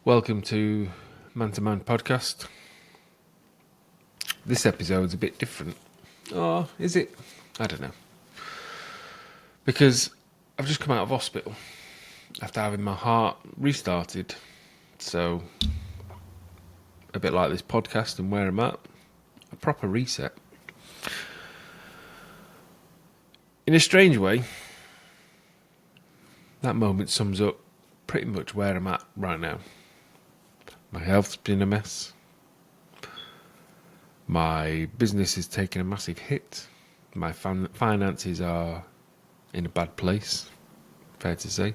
Welcome to Man to Man podcast. This episode's a bit different. Oh, is it? I don't know. Because I've just come out of hospital after having my heart restarted. So, a bit like this podcast and where I'm at, a proper reset. In a strange way, that moment sums up pretty much where I'm at right now. My health's been a mess. My business is taking a massive hit. My finances are in a bad place, fair to say.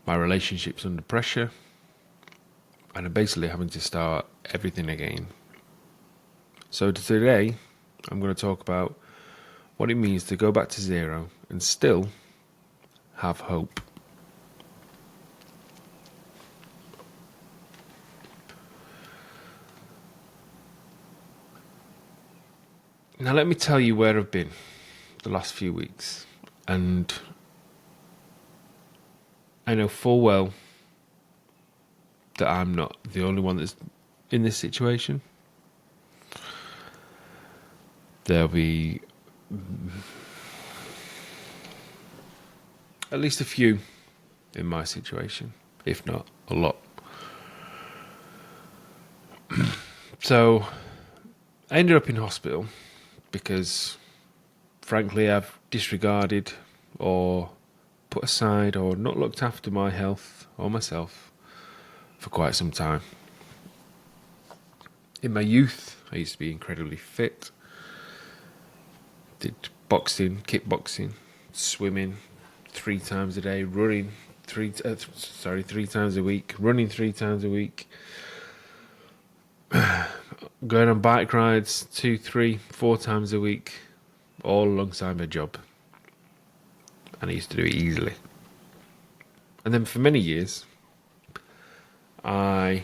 My relationship's under pressure. And I'm basically having to start everything again. So today, I'm going to talk about what it means to go back to zero and still have hope. Now let me tell you where I've been the last few weeks. And I know full well that I'm not the only one that's in this situation. There'll be at least a few in my situation, if not a lot. So I ended up in hospital because, frankly, I've disregarded or put aside or not looked after my health or myself for quite some time. In my youth, I used to be incredibly fit. Did boxing, kickboxing, swimming 3 times a day, running 3 times a week, running 3 times a week, going on bike rides 2, 3, 4 times a week, all alongside my job. And I used to do it easily. And then for many years, I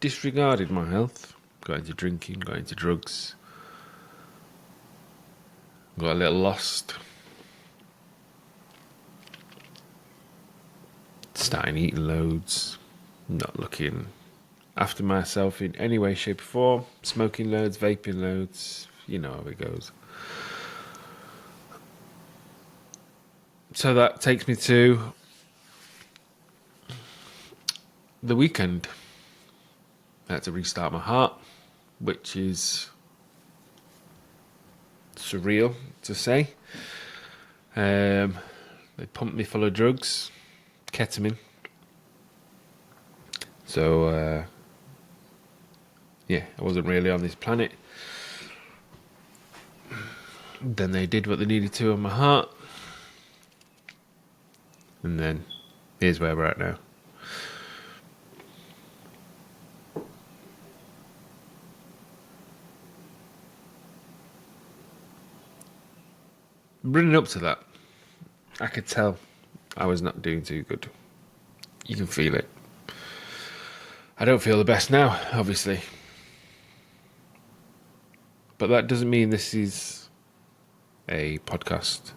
disregarded my health, got into drinking, got into drugs, got a little lost, starting eating loads, not looking after myself in any way, shape or form, smoking loads, vaping loads, you know how it goes. So that takes me to the weekend. I had to restart my heart, which is surreal to say. They pumped me full of drugs, ketamine. So, I wasn't really on this planet. Then they did what they needed to on my heart. And then, here's where we're at now. Running up to that, I could tell I was not doing too good. You can feel it. I don't feel the best now, obviously. But that doesn't mean this is a podcast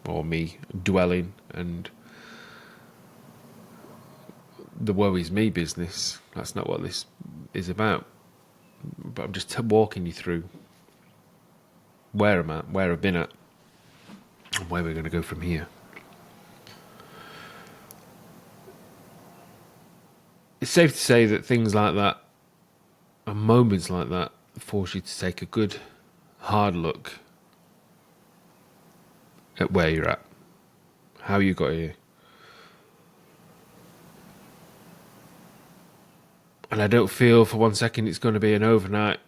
or me dwelling and the woe is me business. That's not what this is about. But I'm just walking you through where I'm at, where I've been at, and where we're going to go from here. It's safe to say that things like that and moments like that force you to take a good, hard look at where you're at, how you got here. And I don't feel for one second it's going to be an overnight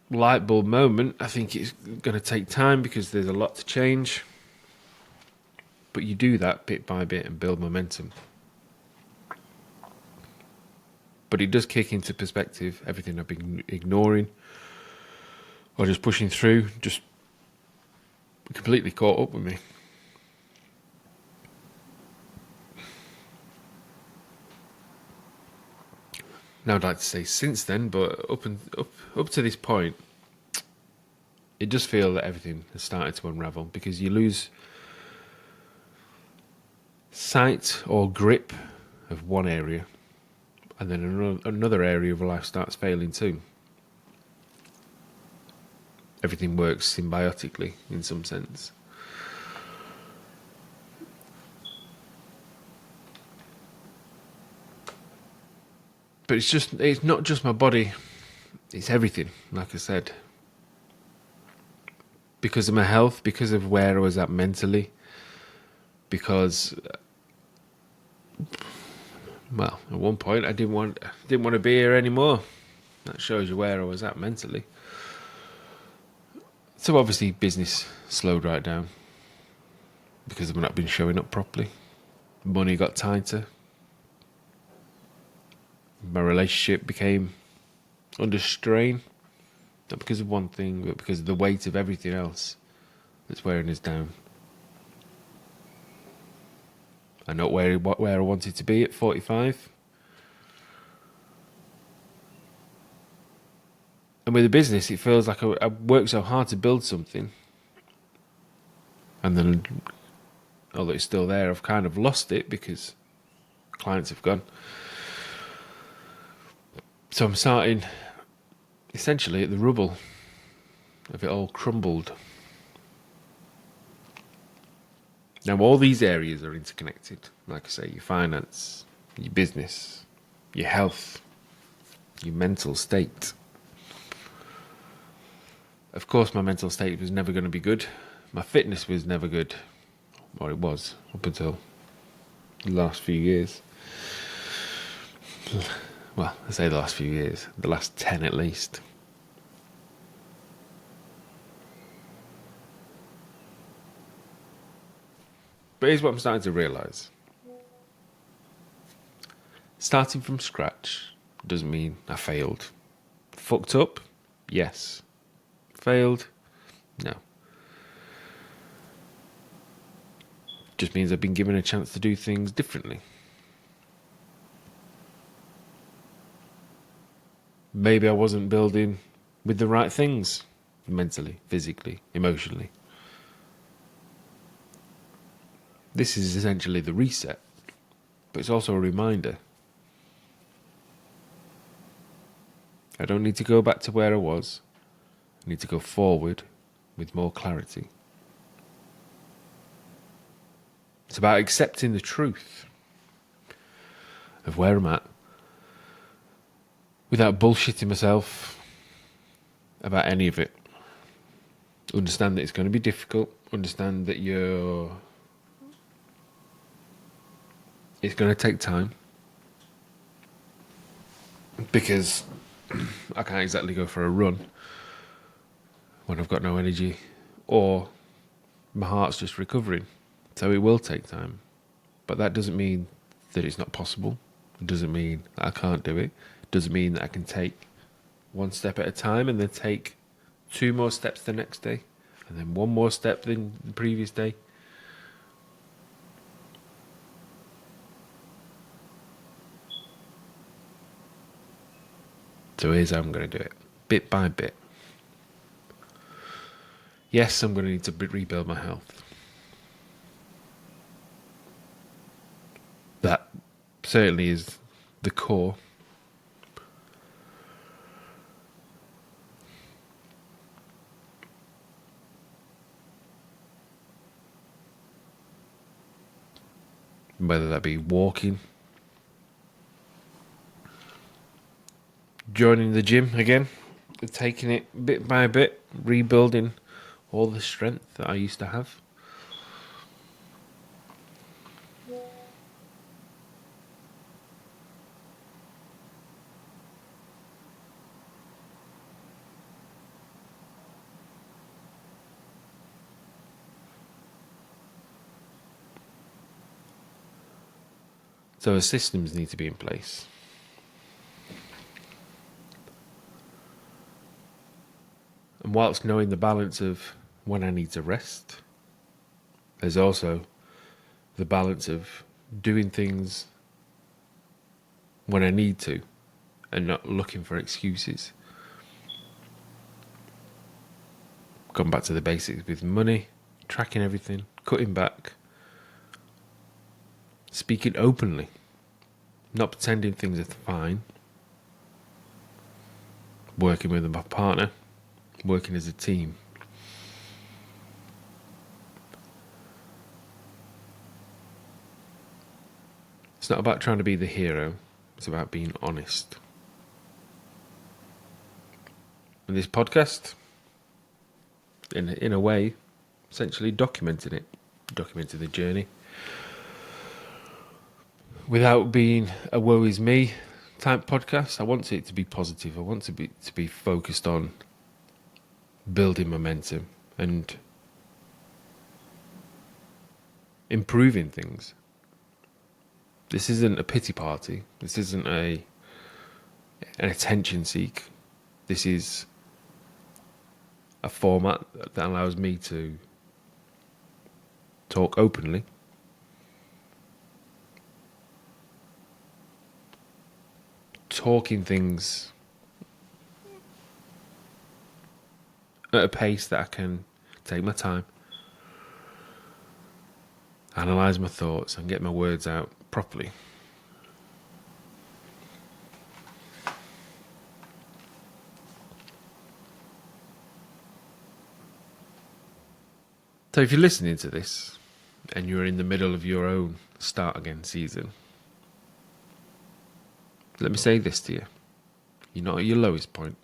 light bulb moment. I think it's going to take time because there's a lot to change. But you do that bit by bit and build momentum. But it does kick into perspective everything I've been ignoring or just pushing through, just completely caught up with me. Now I'd like to say since then, but up to this point, it does feel that everything has started to unravel because you lose sight or grip of one area And then another area of life starts failing too. Everything works symbiotically in some sense. But it's not just my body, it's everything, like I said. Because of my health, because of where I was at mentally, because, well, at one point I didn't want to be here anymore. That shows you where I was at mentally. So obviously business slowed right down because I've not been showing up properly. Money got tighter. My relationship became under strain. Not because of one thing, but because of the weight of everything else that's wearing us down. I'm not where I wanted to be at 45. And with a business, it feels like I worked so hard to build something. And then, although it's still there, I've kind of lost it because clients have gone. So I'm starting essentially at the rubble of it all crumbled. Now all these areas are interconnected. Like I say, your finance, your business, your health, your mental state. Of course my mental state was never going to be good. My fitness was never good. Or it was, up until the last few years. Well, I say the last few years, the last 10 at least. But here's what I'm starting to realise. Starting from scratch doesn't mean I failed. Fucked up? Yes. Failed? No. Just means I've been given a chance to do things differently. Maybe I wasn't building with the right things, mentally, physically, emotionally. This is essentially the reset, but it's also a reminder. I don't need to go back to where I was. I need to go forward with more clarity. It's about accepting the truth of where I'm at without bullshitting myself about any of it. Understand that it's going to be difficult. Understand that it's going to take time. Because I can't exactly go for a run when I've got no energy or my heart's just recovering. So it will take time. But that doesn't mean that it's not possible. It doesn't mean that I can't do it. It doesn't mean that I can take one step at a time and then take 2 more steps the next day and then 1 more step than the previous day. So here's how I'm going to do it, bit by bit. Yes, I'm going to need to rebuild my health. That certainly is the core. Whether that be walking, joining the gym again, taking it bit by bit, rebuilding all the strength that I used to have. So the systems need to be in place. And whilst knowing the balance of when I need to rest, there's also the balance of doing things when I need to and not looking for excuses. Going back to the basics with money, tracking everything, cutting back, speaking openly not pretending things are fine, working with my partner, working as a team. It's not about trying to be the hero, it's about being honest. And this podcast, in a way, essentially documenting the journey. Without being a woe is me type podcast, I want it to be positive. I want to be focused on building momentum and improving things. This isn't a pity party. This isn't an attention seek. This is a format that allows me to talk openly, talking things at a pace that I can take my time, analyse my thoughts and get my words out properly. So if you're listening to this and you're in the middle of your own start again season, let me say this to you. You're not at your lowest point.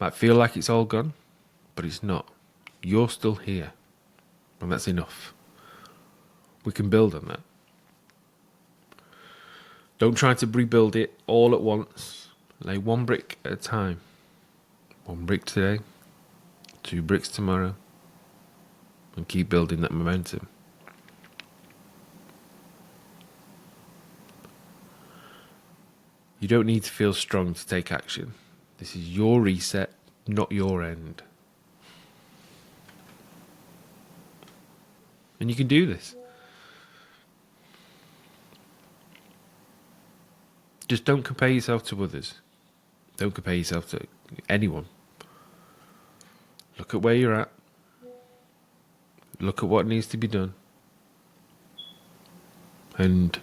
Might feel like it's all gone, but it's not. You're still here, and that's enough. We can build on that. Don't try to rebuild it all at once. Lay one brick at a time. 1 brick today, 2 bricks tomorrow, and keep building that momentum. You don't need to feel strong to take action. This is your reset, not your end. And you can do this. Just don't compare yourself to others. Don't compare yourself to anyone. Look at where you're at. Look at what needs to be done. And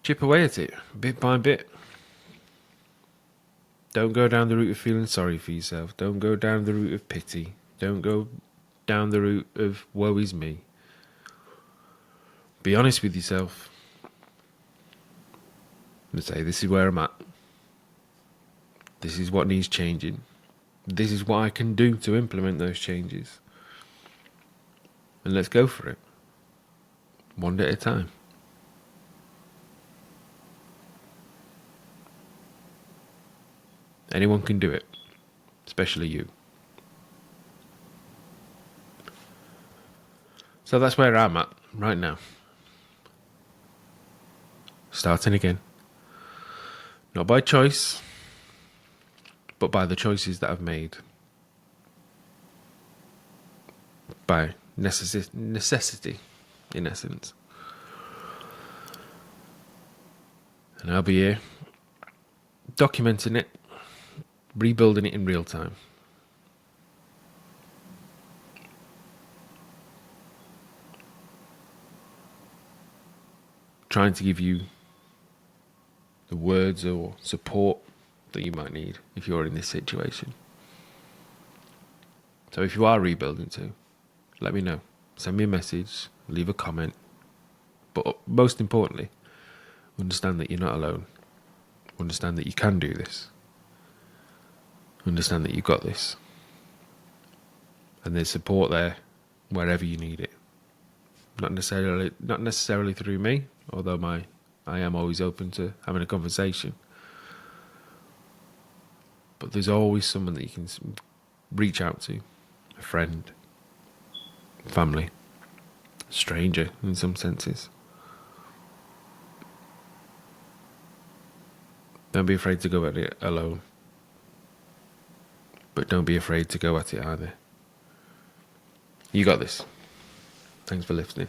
chip away at it, bit by bit. Don't go down the route of feeling sorry for yourself. Don't go down the route of pity. Don't go down the route of woe is me. Be honest with yourself. And say, this is where I'm at. This is what needs changing. This is what I can do to implement those changes. And let's go for it. One day at a time. Anyone can do it, especially you. So that's where I'm at right now. Starting again. Not by choice, but by the choices that I've made. By necessity, in essence. And I'll be here, documenting it, rebuilding it in real time. Trying to give you the words or support that you might need if you're in this situation. So if you are rebuilding too, let me know. Send me a message, leave a comment. But most importantly, understand that you're not alone. Understand that you can do this. Understand that you've got this. And there's support there wherever you need it. Not necessarily through me, although I am always open to having a conversation. But there's always someone that you can reach out to. A friend, family, a stranger in some senses. Don't be afraid to go at it alone. But don't be afraid to go at it either. You got this. Thanks for listening.